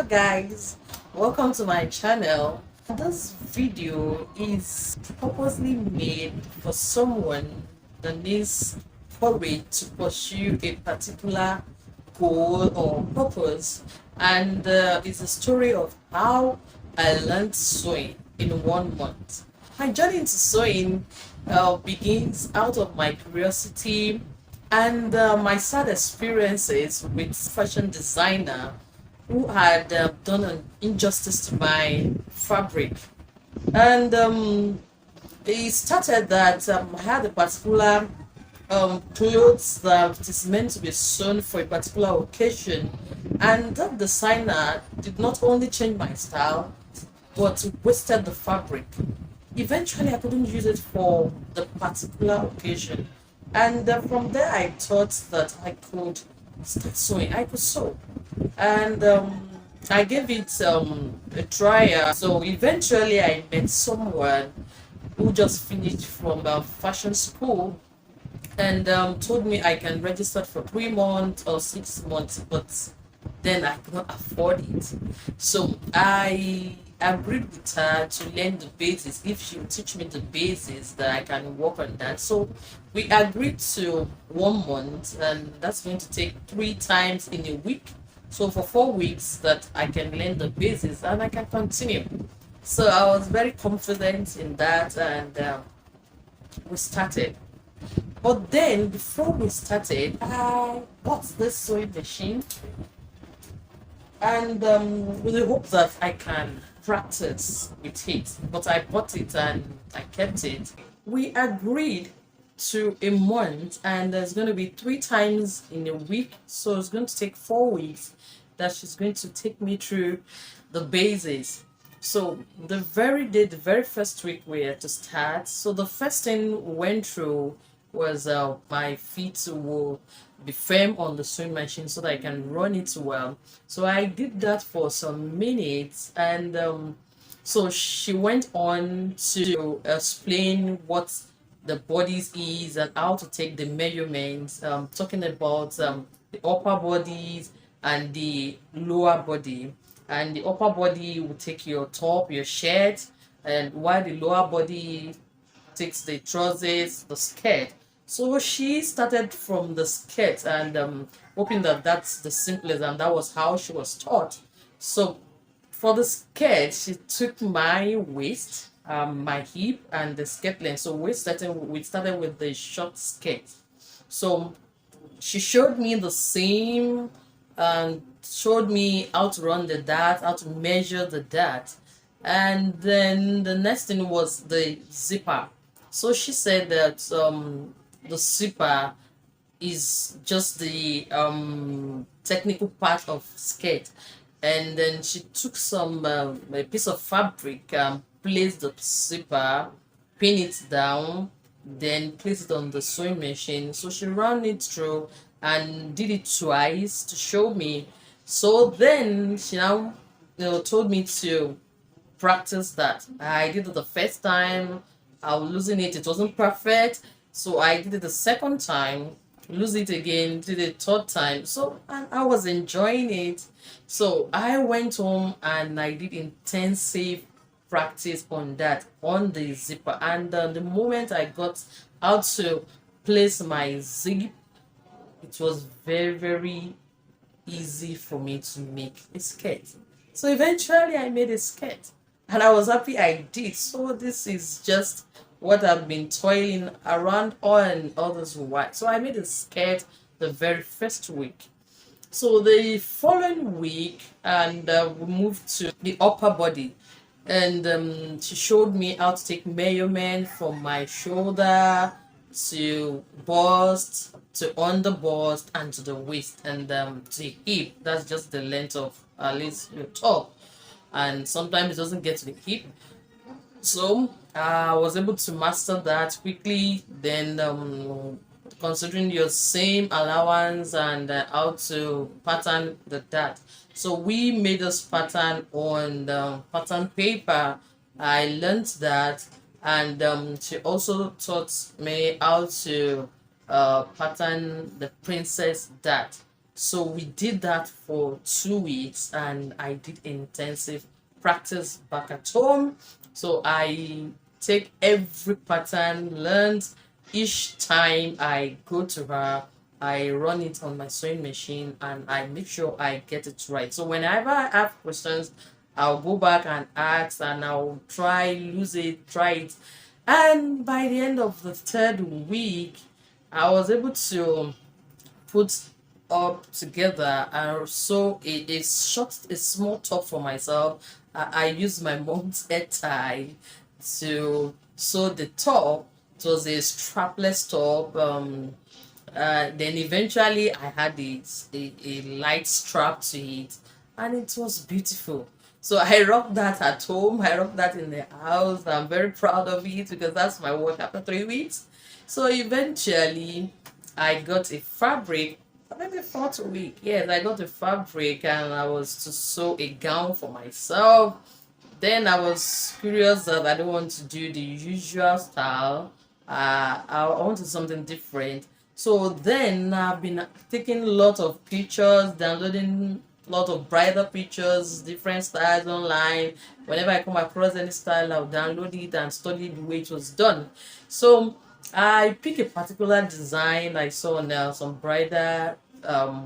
guys, welcome to my channel. This video is purposely made for someone that needs courage to pursue a particular goal or purpose, and it's a story of how I learned sewing in 1 month. My journey into sewing begins out of my curiosity and my sad experiences with fashion designer who had done an injustice to my fabric. And it started that I had a particular clothes that is meant to be sewn for a particular occasion, and that designer did not only change my style but wasted the fabric. Eventually, I couldn't use it for the particular occasion, and from there, I thought that I could start sewing. I could sew, and I gave it a try. So eventually, I met someone who just finished from fashion school and told me I can register for 3 months or 6 months, but then I could not afford it. So I agreed with her to learn the basis. If she would teach me the basis, that I can work on that. So we agreed to 1 month, and that's going to take 3 times in a week. So for 4 weeks, that I can learn the basis and I can continue. So I was very confident in that, and we started. But then, before we started, I bought this sewing machine, and with the hope that I can practice with it. But I bought it and I kept it. We agreed to a month, and there's going to be 3 times in a week, so it's going to take 4 weeks that she's going to take me through the basis. So the very day, the very first week we had to start. So the first thing we went through was my feet will be firm on the sewing machine so that I can run it well. So I did that for some minutes, and so she went on to explain what the bodies is and how to take the measurements, talking about the upper bodies and the lower body. And the upper body will take your top, your shirt, and while the lower body takes the trousers, the skirt. So she started from the skirt, and hoping that that's the simplest, and that was how she was taught. So for the skirt, she took my waist, my hip, and the skirt length. So we started with the short skirt. So she showed me the same and showed me how to run the dart, how to measure the dart. And then the next thing was the zipper. So she said that the zipper is just the technical part of skirt. And then she took some a piece of fabric, placed the zipper, pin it down, then place it on the sewing machine. So she ran it through and did it twice to show me. So then she now told me to practice that. I did it the first time, I was losing it, it wasn't perfect. So I did it the second time, lose it again, did it third time. So and I was enjoying it. So I went home and I did intensive practice on that, on the zipper. And the moment I got out to place my zip, it was very, very easy for me to make a skirt. So eventually I made a skirt, and I was happy I did. So this is just what I've been toiling around on all this while. So I made a skirt the very first week. So the following week, and we moved to the upper body, and she showed me how to take measurement from my shoulder to bust to under bust and to the waist, and to hip. That's just the length of at least your top, and sometimes it doesn't get to the hip. So I was able to master that quickly. Then considering your same allowance and how to pattern the dart. So we made this pattern on the pattern paper. I learned that, and she also taught me how to pattern the princess dart. So we did that for 2 weeks, and I did intensive practice back at home. So I take every pattern learned each time I go to her. I run it on my sewing machine and I make sure I get it right. So whenever I have questions, I'll go back and ask, and I'll try, lose it, try it. And by the end of the third week, I was able to put up together and sew a short, a small top for myself. I used my mom's hair tie to sew the top. It was a strapless top. Then eventually I had a light strap to it, and it was beautiful. So I rocked that at home, I rocked that in the house. I'm very proud of it because that's my work after 3 weeks. So eventually I got a fabric, maybe fourth week. Yes, I got a fabric and I was to sew a gown for myself. Then I was curious that I don't want to do the usual style. I wanted something different. So then I've been taking a lot of pictures, downloading a lot of bridal pictures, different styles online. Whenever I come across any style, I'll download it and study the way it was done. So I pick a particular design I saw on some bridal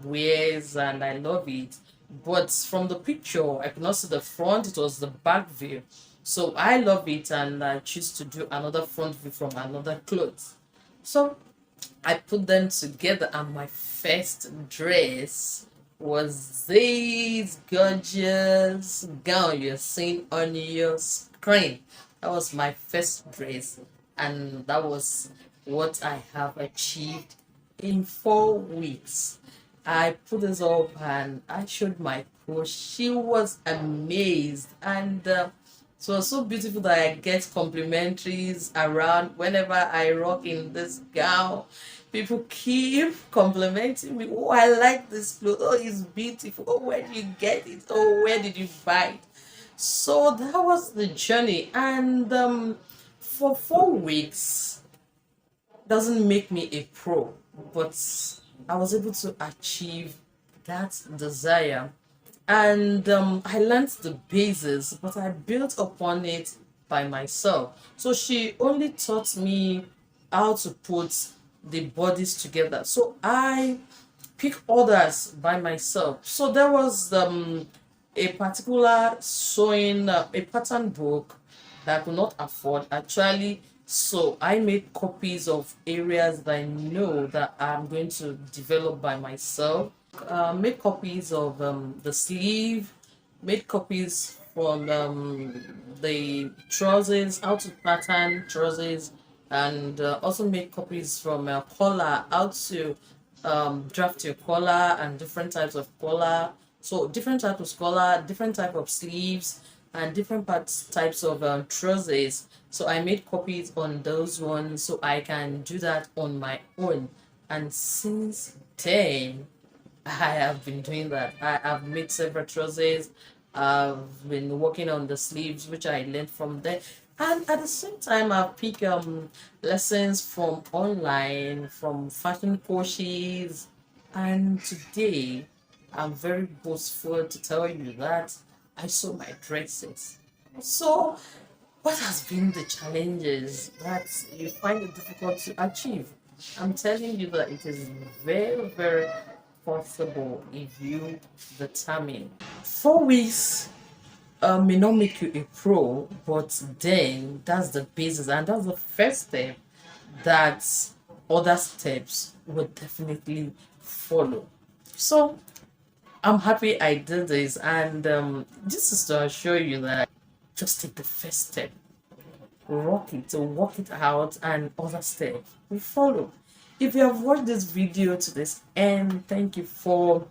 wears, and I love it. But from the picture, I could not see the front, it was the back view. So I love it, and I choose to do another front view from another clothes. So I put them together, and my first dress was this gorgeous gown you're seeing on your screen. That was my first dress, and that was what I have achieved in 4 weeks. I put this up and I showed my coach. She was amazed, and it was so beautiful that I get complimentaries around whenever I rock in this gown. People keep complimenting me. Oh, I like this clothes. Oh, it's beautiful. Oh, where did you get it? Oh, where did you buy it? So that was the journey, and for 4 weeks doesn't make me a pro, but I was able to achieve that desire. And I learned the basis, but I built upon it by myself. So she only taught me how to put the bodies together. So I pick orders by myself. So there was a particular sewing, a pattern book that I could not afford actually. So I made copies of areas that I know that I'm going to develop by myself. Made copies of the sleeve, made copies from the trousers, how to pattern trousers, and also made copies from collar, how to draft your collar and different types of collar. So different types of collar, different type of sleeves, and different types of trousers. So I made copies on those ones so I can do that on my own. And since then, I have been doing that. I have made several trousers. I've been working on the sleeves, which I learned from there. And at the same time, I've picked lessons from online, from fashion coaches. And today, I'm very boastful to tell you that I sew my dresses. So, what has been the challenges that you find it difficult to achieve? I'm telling you that it is very, very possible if you determine. 4 weeks may not make you a pro, but then that's the basis, and that's the first step that other steps will definitely follow. So I'm happy I did this, and this is to assure you that just take the first step, rock it, to work it out, and other steps will follow. If you have watched this video to this end, thank you for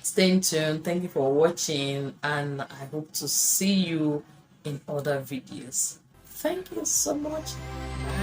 staying tuned. Thank you for watching, and I hope to see you in other videos. Thank you so much. Bye.